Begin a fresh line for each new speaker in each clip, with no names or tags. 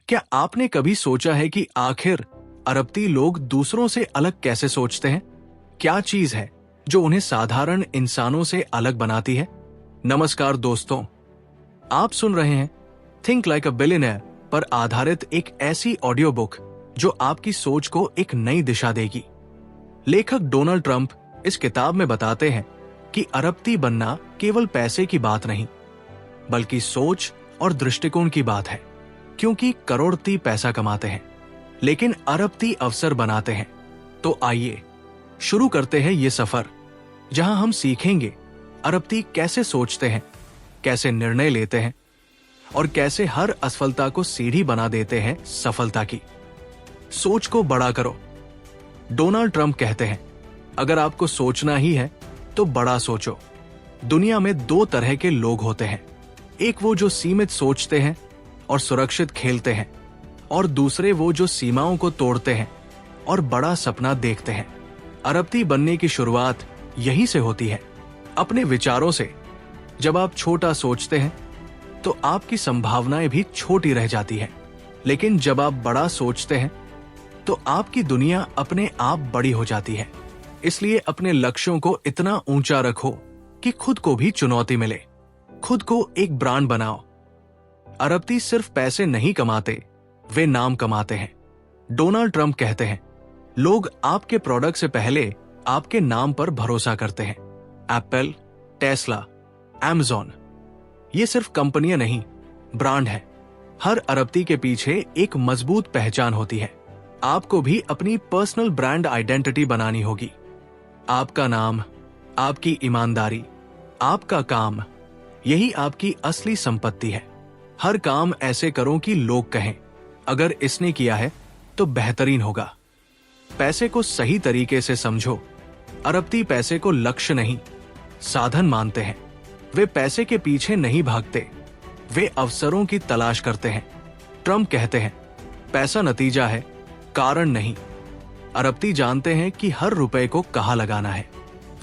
क्या आपने कभी सोचा है कि आखिर अरबती लोग दूसरों से अलग कैसे सोचते हैं? क्या चीज है जो उन्हें साधारण इंसानों से अलग बनाती है? नमस्कार दोस्तों, आप सुन रहे हैं थिंक लाइक अ बिलियनेयर पर आधारित एक ऐसी ऑडियो बुक जो आपकी सोच को एक नई दिशा देगी। लेखक डोनाल्ड ट्रंप इस किताब में बताते हैं कि अरबती बनना केवल पैसे की बात नहीं, बल्कि सोच और दृष्टिकोण की बात है। क्योंकि करोड़पति पैसा कमाते हैं, लेकिन अरबती अवसर बनाते हैं। तो आइए शुरू करते हैं ये सफर, जहां हम सीखेंगे अरबती कैसे सोचते हैं, कैसे निर्णय लेते हैं और कैसे हर असफलता को सीढ़ी बना देते हैं सफलता की। सोच को बड़ा करो। डोनाल्ड ट्रंप कहते हैं, अगर आपको सोचना ही है तो बड़ा सोचो। दुनिया में दो तरह के लोग होते हैं, एक वो जो सीमित सोचते हैं और सुरक्षित खेलते हैं, और दूसरे वो जो सीमाओं को तोड़ते हैं और बड़ा सपना देखते हैं। अरबती बनने की शुरुआत यहीं से होती है, अपने विचारों से। जब आप छोटा सोचते हैं तो आपकी संभावनाएं भी छोटी रह जाती हैं, लेकिन जब आप बड़ा सोचते हैं तो आपकी दुनिया अपने आप बड़ी हो जाती है। इसलिए अपने लक्ष्यों को इतना ऊंचा रखो कि खुद को भी चुनौती मिले। खुद को एक ब्रांड बनाओ। अरबती सिर्फ पैसे नहीं कमाते, वे नाम कमाते हैं। डोनाल्ड ट्रंप कहते हैं, लोग आपके प्रोडक्ट से पहले आपके नाम पर भरोसा करते हैं। एप्पल, टेस्ला, अमेज़न, ये सिर्फ कंपनियां नहीं, ब्रांड है। हर अरबती के पीछे एक मजबूत पहचान होती है। आपको भी अपनी पर्सनल ब्रांड आइडेंटिटी बनानी होगी। आपका नाम, आपकी ईमानदारी, आपका काम, यही आपकी असली संपत्ति है। हर काम ऐसे करो कि लोग कहें, अगर इसने किया है तो बेहतरीन होगा। पैसे को सही तरीके से समझो। अरबती पैसे को लक्ष्य नहीं, साधन मानते हैं। वे पैसे के पीछे नहीं भागते, वे अवसरों की तलाश करते हैं। ट्रंप कहते हैं, पैसा नतीजा है, कारण नहीं। अरबती जानते हैं कि हर रुपए को कहां लगाना है।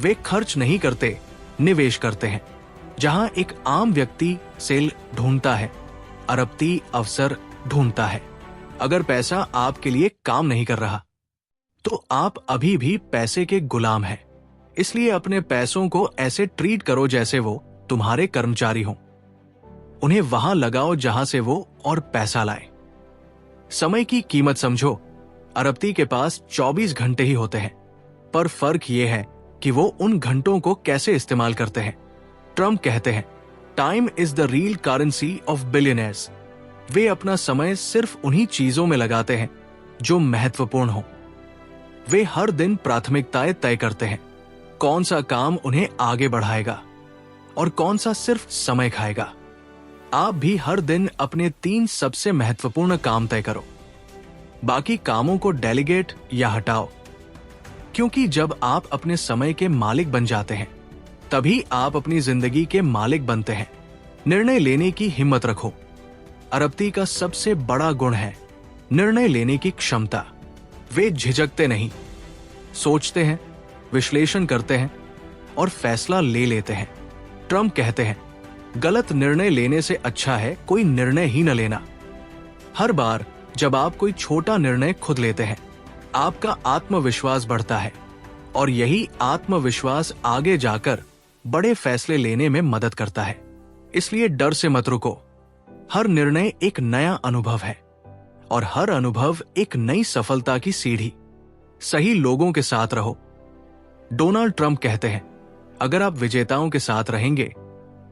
वे खर्च नहीं करते, निवेश करते हैं। जहां एक आम व्यक्ति सेल ढूंढता है, अरबती अवसर ढूंढता है। अगर पैसा आपके लिए काम नहीं कर रहा तो आप अभी भी पैसे के गुलाम हैं। इसलिए अपने पैसों को ऐसे ट्रीट करो जैसे वो तुम्हारे कर्मचारी हों। उन्हें वहां लगाओ जहां से वो और पैसा लाए। समय की कीमत समझो। अरबती के पास 24 घंटे ही होते हैं, पर फर्क ये है कि वो उन घंटों को कैसे इस्तेमाल करते हैं। ट्रंप कहते हैं, time is the real currency of billionaires. वे अपना समय सिर्फ उन्हीं चीजों में लगाते हैं जो महत्वपूर्ण हो। वे हर दिन प्राथमिकताएं तय करते हैं, कौन सा काम उन्हें आगे बढ़ाएगा और कौन सा सिर्फ समय खाएगा। आप भी हर दिन अपने 3 सबसे महत्वपूर्ण काम तय करो। बाकी कामों को डेलीगेट या हटाओ, क्योंकि जब आप अपने समय के मालिक बन जाते हैं तभी आप अपनी जिंदगी के मालिक बनते हैं। निर्णय लेने की हिम्मत रखो। अरबती का सबसे बड़ा गुण है निर्णय लेने की क्षमता। वे झिझकते नहीं, सोचते हैं, विश्लेषण करते हैं और फैसला ले लेते हैं। ट्रंप कहते हैं, गलत निर्णय लेने से अच्छा है कोई निर्णय ही न लेना। हर बार जब आप कोई छोटा निर्णय खुद लेते हैं, आपका आत्मविश्वास बढ़ता है और यही आत्मविश्वास आगे जाकर बड़े फैसले लेने में मदद करता है। इसलिए डर से मत रुको। हर निर्णय एक नया अनुभव है और हर अनुभव एक नई सफलता की सीढ़ी। सही लोगों के साथ रहो। डोनाल्ड ट्रंप कहते हैं, अगर आप विजेताओं के साथ रहेंगे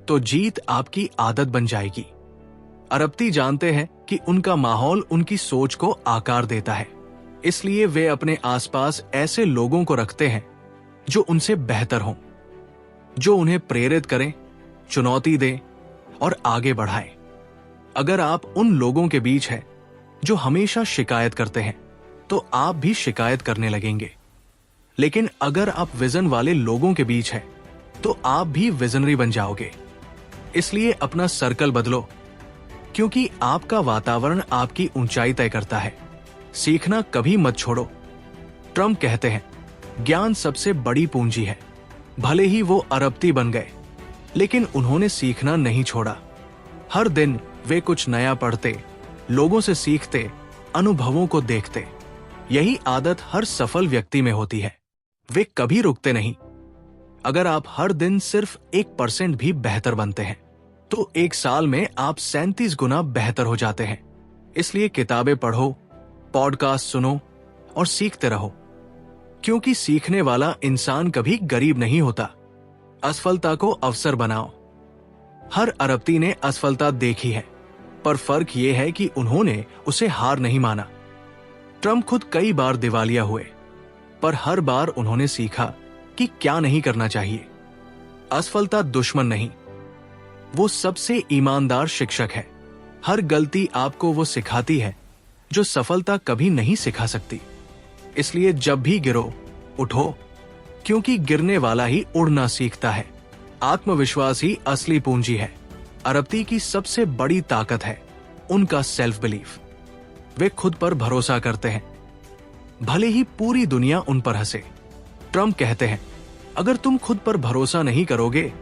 तो जीत आपकी आदत बन जाएगी। अरबती जानते हैं कि उनका माहौल उनकी सोच को आकार देता है। इसलिए वे अपने आसपास ऐसे लोगों को रखते हैं जो उनसे बेहतर हों, जो उन्हें प्रेरित करें, चुनौती दें और आगे बढ़ाएं। अगर आप उन लोगों के बीच हैं जो हमेशा शिकायत करते हैं तो आप भी शिकायत करने लगेंगे। लेकिन अगर आप विजन वाले लोगों के बीच हैं तो आप भी विजनरी बन जाओगे। इसलिए अपना सर्कल बदलो, क्योंकि आपका वातावरण आपकी ऊंचाई तय करता है। सीखना कभी मत छोड़ो। ट्रंप कहते हैं, ज्ञान सबसे बड़ी पूंजी है। भले ही वो अरबती बन गए, लेकिन उन्होंने सीखना नहीं छोड़ा। हर दिन वे कुछ नया पढ़ते, लोगों से सीखते, अनुभवों को देखते। यही आदत हर सफल व्यक्ति में होती है। वे कभी रुकते नहीं। अगर आप हर दिन सिर्फ 1% भी बेहतर बनते हैं तो 1 साल में आप 37 गुना बेहतर हो जाते हैं। इसलिए किताबें पढ़ो, पॉडकास्ट सुनो और सीखते रहो, क्योंकि सीखने वाला इंसान कभी गरीब नहीं होता। असफलता को अवसर बनाओ। हर अरबती ने असफलता देखी है, पर फर्क यह है कि उन्होंने उसे हार नहीं माना। ट्रम्प खुद कई बार दिवालिया हुए, पर हर बार उन्होंने सीखा कि क्या नहीं करना चाहिए। असफलता दुश्मन नहीं, वो सबसे ईमानदार शिक्षक है। हर गलती आपको वो सिखाती है जो सफलता कभी नहीं सिखा सकती। इसलिए जब भी गिरो, उठो, क्योंकि गिरने वाला ही उड़ना सीखता है। आत्मविश्वास ही असली पूंजी है। अरबती की सबसे बड़ी ताकत है उनका सेल्फ बिलीफ। वे खुद पर भरोसा करते हैं, भले ही पूरी दुनिया उन पर हंसे। ट्रम्प कहते हैं, अगर तुम खुद पर भरोसा नहीं करोगे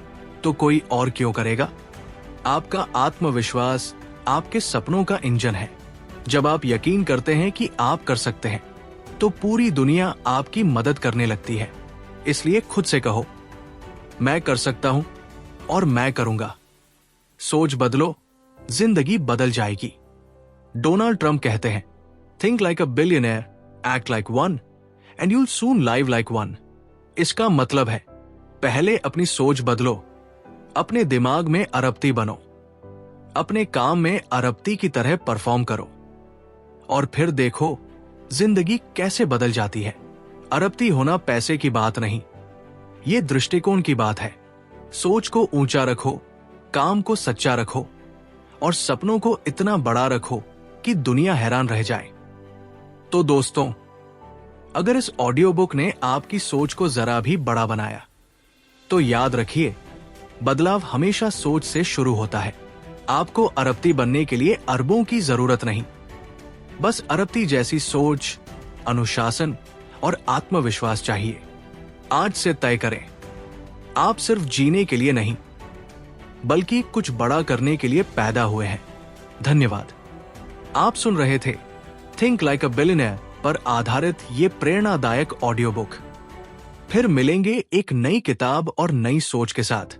तो कोई और क्यों करेगा? आपका आत्मविश्वास आपके सपनों का इंजन है। जब आप यकीन करते हैं कि आप कर सकते हैं तो पूरी दुनिया आपकी मदद करने लगती है। इसलिए खुद से कहो, मैं कर सकता हूं और मैं करूंगा। सोच बदलो, जिंदगी बदल जाएगी। डोनाल्ड ट्रम्प कहते हैं, think like a billionaire, act like one and you'll soon live like one. इसका मतलब है, पहले अपनी सोच बदलो, अपने दिमाग में अरबती बनो, अपने काम में अरबती की तरह परफॉर्म करो और फिर देखो जिंदगी कैसे बदल जाती है। अरबती होना पैसे की बात नहीं, ये दृष्टिकोण की बात है। सोच को ऊंचा रखो, काम को सच्चा रखो और सपनों को इतना बड़ा रखो कि दुनिया हैरान रह जाए। तो दोस्तों, अगर इस ऑडियो बुक ने आपकी सोच को जरा भी बड़ा बनाया तो याद रखिए, बदलाव हमेशा सोच से शुरू होता है। आपको अरबती बनने के लिए अरबों की जरूरत नहीं, बस अरबती जैसी सोच, अनुशासन और आत्मविश्वास चाहिए। आज से तय करें, आप सिर्फ जीने के लिए नहीं बल्कि कुछ बड़ा करने के लिए पैदा हुए हैं। धन्यवाद। आप सुन रहे थे थिंक लाइक अ बिलियनेयर पर आधारित ये प्रेरणादायक ऑडियो बुक। फिर मिलेंगे एक नई किताब और नई सोच के साथ।